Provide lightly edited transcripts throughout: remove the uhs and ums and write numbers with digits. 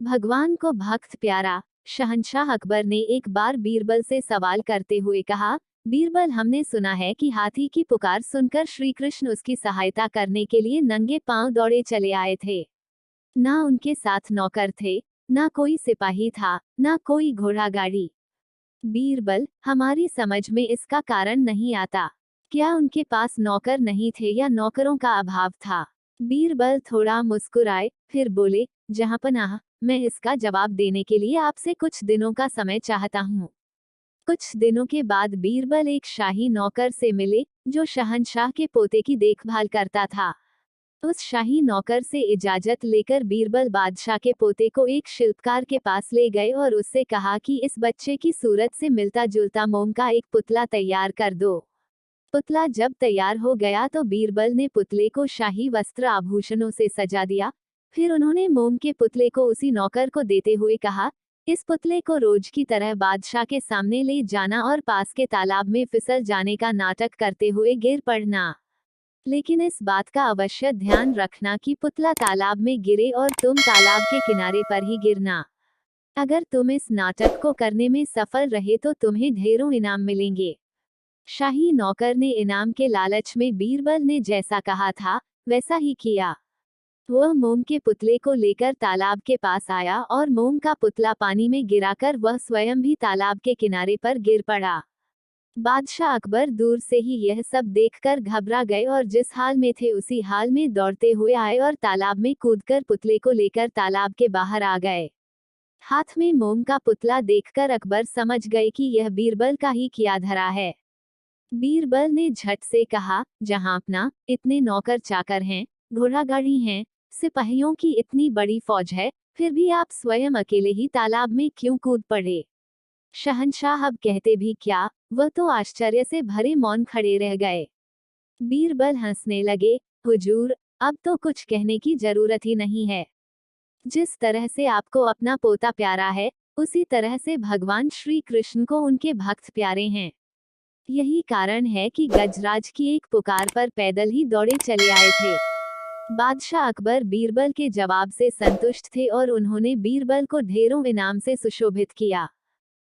भगवान को भक्त प्यारा। शहंशाह अकबर ने एक बार बीरबल से सवाल करते हुए कहा, बीरबल, हमने सुना है कि हाथी की पुकार सुनकर श्री कृष्ण उसकी सहायता करने के लिए नंगे पांव दौड़े चले आए थे। ना उनके साथ नौकर थे, ना कोई सिपाही था, ना कोई घोड़ा गाड़ी। बीरबल, हमारी समझ में इसका कारण नहीं आता। क्या उनके पास नौकर नहीं थे या नौकरों का अभाव था? बीरबल थोड़ा मुस्कुराए, फिर बोले, जहांपनाह, मैं इसका जवाब देने के लिए आपसे कुछ दिनों का समय चाहता हूँ। कुछ दिनों के बाद बीरबल एक शाही नौकर से मिले, जो शहंशाह के पोते की देखभाल करता था। उस शाही नौकर से इजाजत लेकर बीरबल बादशाह के पोते को एक शिल्पकार के पास ले गए और उससे कहा कि इस बच्चे की सूरत से मिलता जुलता मोम का एक पुतला तैयार कर दो। पुतला जब तैयार हो गया तो बीरबल ने पुतले को शाही वस्त्र आभूषणों से सजा दिया। फिर उन्होंने मोम के पुतले को उसी नौकर को देते हुए कहा, इस पुतले को रोज की तरह बादशाह के सामने ले जाना और पास के तालाब में फिसल जाने का नाटक करते हुए गिर पड़ना। लेकिन इस बात का अवश्य ध्यान रखना कि पुतला तालाब में गिरे और तुम तालाब के किनारे पर ही गिरना। अगर तुम इस नाटक को करने में सफल रहे तो तुम्हें ढेरों इनाम मिलेंगे। शाही नौकर ने इनाम के लालच में बीरबल ने जैसा कहा था वैसा ही किया। वह मोम के पुतले को लेकर तालाब के पास आया और मोम का पुतला पानी में गिराकर वह स्वयं भी तालाब के किनारे पर गिर पड़ा। बादशाह अकबर दूर से ही यह सब देखकर घबरा गए और जिस हाल में थे उसी हाल में दौड़ते हुए आए और तालाब में कूदकर पुतले को लेकर तालाब के बाहर आ गए। हाथ में मोम का पुतला देखकर अकबर समझ गए कि यह बीरबल का ही किया धरा है। बीरबल ने झट से कहा, जहांपना, इतने नौकर चाकर हैं, घोड़ा गाड़ी हैं, सिपाहियों की इतनी बड़ी फौज है, फिर भी आप स्वयं अकेले ही तालाब में क्यों कूद पड़े? शहंशाह अब कहते भी क्या, वह तो आश्चर्य से भरे मौन खड़े रह गए। बीरबल हंसने लगे, हुजूर, अब तो कुछ कहने की जरूरत ही नहीं है। जिस तरह से आपको अपना पोता प्यारा है, उसी तरह से भगवान श्री कृष्ण को उनके भक्त प्यारे हैं। यही कारण है कि गजराज की एक पुकार पर पैदल ही दौड़े चले आए थे। बादशाह अकबर बीरबल के जवाब से संतुष्ट थे और उन्होंने बीरबल को ढेरों इनाम से सुशोभित किया।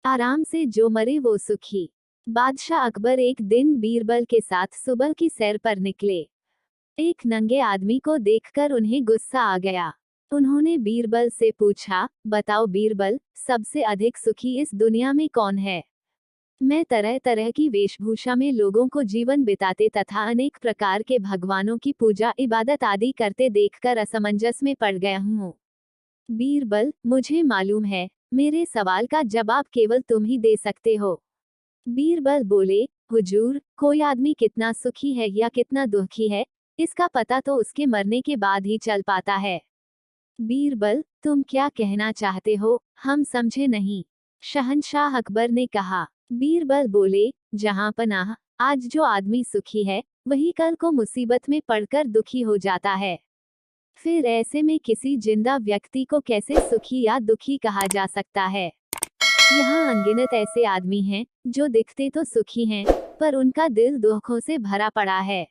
आराम से जो मरे वो सुखी। बादशाह अकबर एक दिन बीरबल के साथ सुबह की सैर पर निकले। एक नंगे आदमी को देखकर उन्हें गुस्सा आ गया। उन्होंने बीरबल से पूछा, बताओ बीरबल, सबसे अधिक सुखी इस दुनिया में कौन है? मैं तरह तरह की वेशभूषा में लोगों को जीवन बिताते तथा अनेक प्रकार के भगवानों की पूजा इबादत आदि करते देखकर असमंजस में पड़ गया हूँ। बीरबल, मुझे मालूम है, मेरे सवाल का जवाब केवल तुम ही दे सकते हो। बीरबल बोले, हुजूर, कोई आदमी कितना सुखी है या कितना दुखी है, इसका पता तो उसके मरने के बाद ही चल पाता है। बीरबल, तुम क्या कहना चाहते हो, हम समझे नहीं। शहंशाह अकबर ने कहा। बीरबल बोले, जहां पनाह, आज जो आदमी सुखी है, वही कल को मुसीबत में पड़कर दुखी हो जाता है। फिर ऐसे में किसी जिंदा व्यक्ति को कैसे सुखी या दुखी कहा जा सकता है? यहाँ अनगिनत ऐसे आदमी हैं, जो दिखते तो सुखी हैं, पर उनका दिल दुखों से भरा पड़ा है।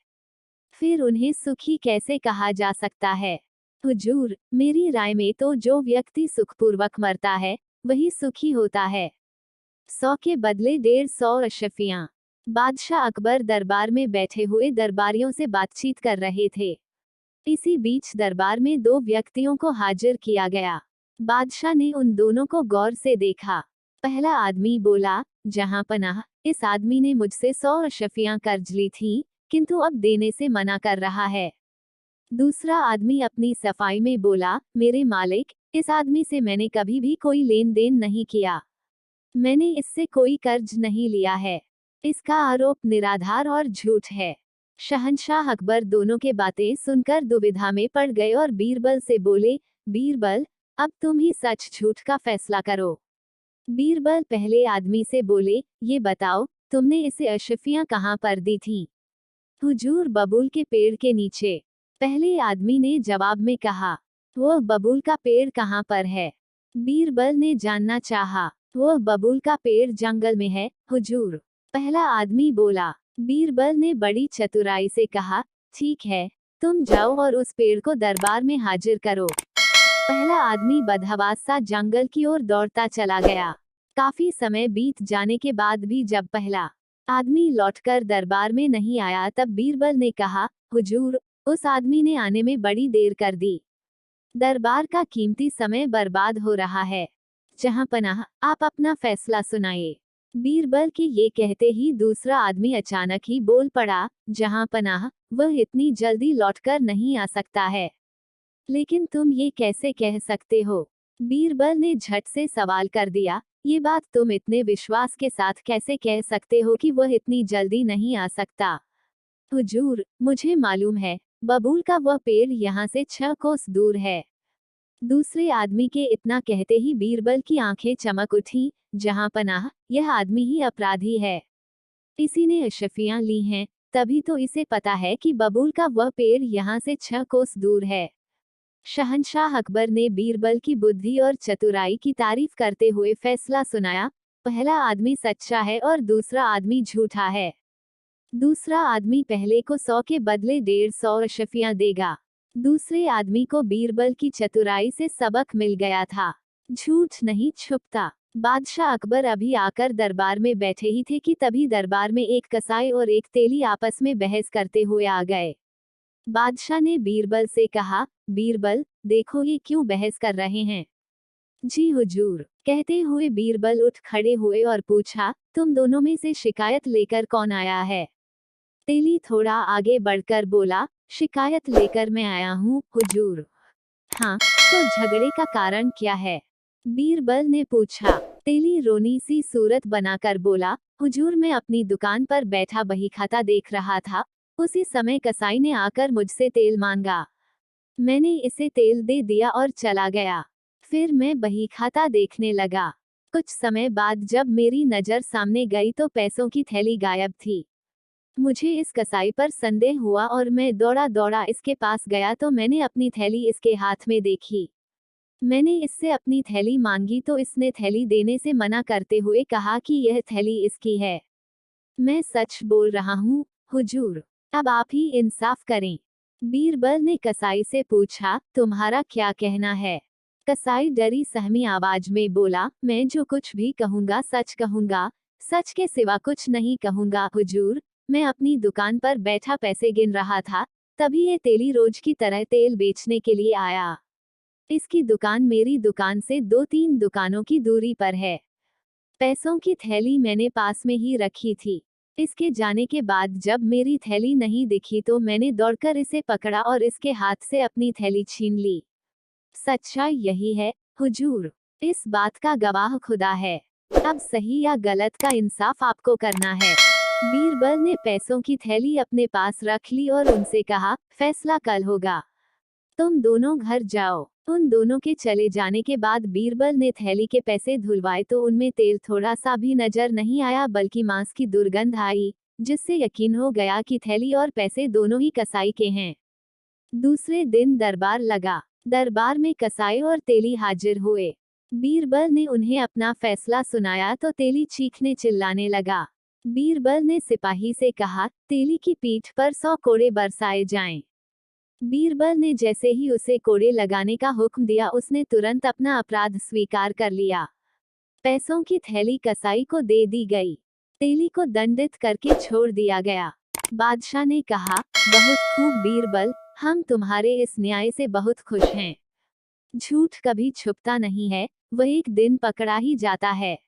फिर उन्हें सुखी कैसे कहा जा सकता है? हुजूर, मेरी राय में तो जो व्यक्ति सुखपूर्वक मरता है, वही सुखी होता है। 100 के बदले 150 अशफियां। बादशाह अकबर दरबार में बैठे हुए दरबारियों से बातचीत कर रहे थे। इसी बीच दरबार में दो व्यक्तियों को हाजिर किया गया। बादशाह ने उन दोनों को गौर से देखा। पहला आदमी बोला, जहां पनाह, इस आदमी ने मुझसे 100 अशफियां कर्ज ली थी, किंतु अब देने से मना कर रहा है। दूसरा आदमी अपनी सफाई में बोला, मेरे मालिक, इस आदमी से मैंने कभी भी कोई लेन देन नहीं किया। मैंने इससे कोई कर्ज नहीं लिया है। इसका आरोप निराधार और झूठ है। शहंशाह अकबर दोनों के बातें सुनकर दुविधा में पड़ गए और बीरबल से बोले, बीरबल, अब तुम ही सच झूठ का फैसला करो। बीरबल पहले आदमी से बोले, ये बताओ, तुमने इसे अशफियां कहाँ पर दी थीं? हुजूर, बबूल के पेड़ के नीचे। पहले आदमी ने जवाब में कहा। वह बबूल का पेड़ कहाँ पर है? बीरबल ने जानना चाहा। वह बबूल का पेड़ जंगल में है, हुजूर। पहला आदमी बोला। बीरबल ने बड़ी चतुराई से कहा, ठीक है, तुम जाओ और उस पेड़ को दरबार में हाजिर करो। पहला आदमी बदहवास सा जंगल की ओर दौड़ता चला गया। काफी समय बीत जाने के बाद भी जब पहला आदमी लौटकर दरबार में नहीं आया, तब बीरबल ने कहा, हुजूर, उस आदमी ने आने में बड़ी देर कर दी। दरबार का कीमती समय बर्बाद हो रहा है। जहां पनाह, आप अपना फैसला सुनाइए। बीरबल के ये कहते ही दूसरा आदमी अचानक ही बोल पड़ा, जहां पनाह, वह इतनी जल्दी लौटकर नहीं आ सकता है। लेकिन तुम ये कैसे कह सकते हो? बीरबल ने झट से सवाल कर दिया, ये बात तुम इतने विश्वास के साथ कैसे कह सकते हो कि वह इतनी जल्दी नहीं आ सकता? हुजूर, मुझे मालूम है, बबूल का वह पेड़ यहाँ से 6 कोस दूर है। दूसरे आदमी के इतना कहते ही बीरबल की आंखें चमक उठी, जहां पनाह, यह आदमी ही अपराधी है। इसी ने अशफियां ली हैं, तभी तो इसे पता है कि बबूल का वह पेड़ यहाँ से 6 कोस दूर है। शहंशाह अकबर ने बीरबल की बुद्धि और चतुराई की तारीफ करते हुए फैसला सुनाया, पहला आदमी सच्चा है और दूसरा आदमी झूठा है। दूसरा आदमी पहले को 100 के बदले 150 अशफियां देगा। दूसरे आदमी को बीरबल की चतुराई से सबक मिल गया था। झूठ नहीं छुपता। बादशाह अकबर अभी आकर दरबार में बैठे ही थे कि तभी दरबार में एक कसाई और एक तेली आपस में बहस करते हुए आ गए। बादशाह ने बीरबल से कहा, बीरबल, देखो ये क्यों बहस कर रहे हैं? जी हुजूर, कहते हुए बीरबल उठ खड़े हुए और पूछा, तुम दोनों में से शिकायत लेकर कौन आया है? तेली थोड़ा आगे बढ़कर बोला, शिकायत लेकर मैं आया हूँ, हुजूर। हाँ, तो झगड़े का कारण क्या है? बीरबल ने पूछा। तेली रोनी सी सूरत बनाकर बोला, हुजूर, मैं अपनी दुकान पर बैठा बही खाता देख रहा था, उसी समय कसाई ने आकर मुझसे तेल मांगा। मैंने इसे तेल दे दिया और चला गया। फिर मैं बही खाता देखने लगा। कुछ समय बाद जब मेरी नजर सामने गई तो पैसों की थैली गायब थी। मुझे इस कसाई पर संदेह हुआ और मैं दौड़ा दौड़ा इसके पास गया तो मैंने अपनी थैली इसके हाथ में देखी। मैंने इससे अपनी थैली मांगी तो इसने थैली देने से मना करते हुए कहा कि यह थैली इसकी है। मैं सच बोल रहा हूँ, हुजूर। अब आप ही इंसाफ करें। बीरबल ने कसाई से पूछा, तुम्हारा क्या कहना है? कसाई डरी सहमी आवाज में बोला, मैं जो कुछ भी कहूँगा सच कहूँगा, सच के सिवा कुछ नहीं कहूँगा, हुजूर। मैं अपनी दुकान पर बैठा पैसे गिन रहा था, तभी ये तेली रोज की तरह तेल बेचने के लिए आया। इसकी दुकान मेरी दुकान से 2-3 दुकानों की दूरी पर है। पैसों की थैली मैंने पास में ही रखी थी। इसके जाने के बाद जब मेरी थैली नहीं दिखी तो मैंने दौड़कर इसे पकड़ा और इसके हाथ से अपनी थैली छीन ली। सच्चाई यही है, हुजूर। इस बात का गवाह खुदा है। अब सही या गलत का इंसाफ आपको करना है। बीरबल ने पैसों की थैली अपने पास रख ली और उनसे कहा, फैसला कल होगा। तुम दोनों घर जाओ। उन दोनों के चले जाने के बाद बीरबल ने थैली के पैसे धुलवाए तो उनमें तेल थोड़ा सा भी नजर नहीं आया, बल्कि मांस की दुर्गंध आई, जिससे यकीन हो गया कि थैली और पैसे दोनों ही कसाई के हैं। दूसरे दिन दरबार लगा। दरबार में कसाई और तेली हाजिर हुए। बीरबल ने उन्हें अपना फैसला सुनाया तो तेली चीखने चिल्लाने लगा। बीरबल ने सिपाही से कहा, तेली की पीठ पर 100 कोड़े बरसाए जाएं। बीरबल ने जैसे ही उसे कोड़े लगाने का हुक्म दिया उसने तुरंत अपना अपराध स्वीकार कर लिया। पैसों की थैली कसाई को दे दी गई। तेली को दंडित करके छोड़ दिया गया। बादशाह ने कहा, बहुत खूब बीरबल, हम तुम्हारे इस न्याय से बहुत खुश हैं। झूठ कभी छुपता नहीं है, वह एक दिन पकड़ा ही जाता है।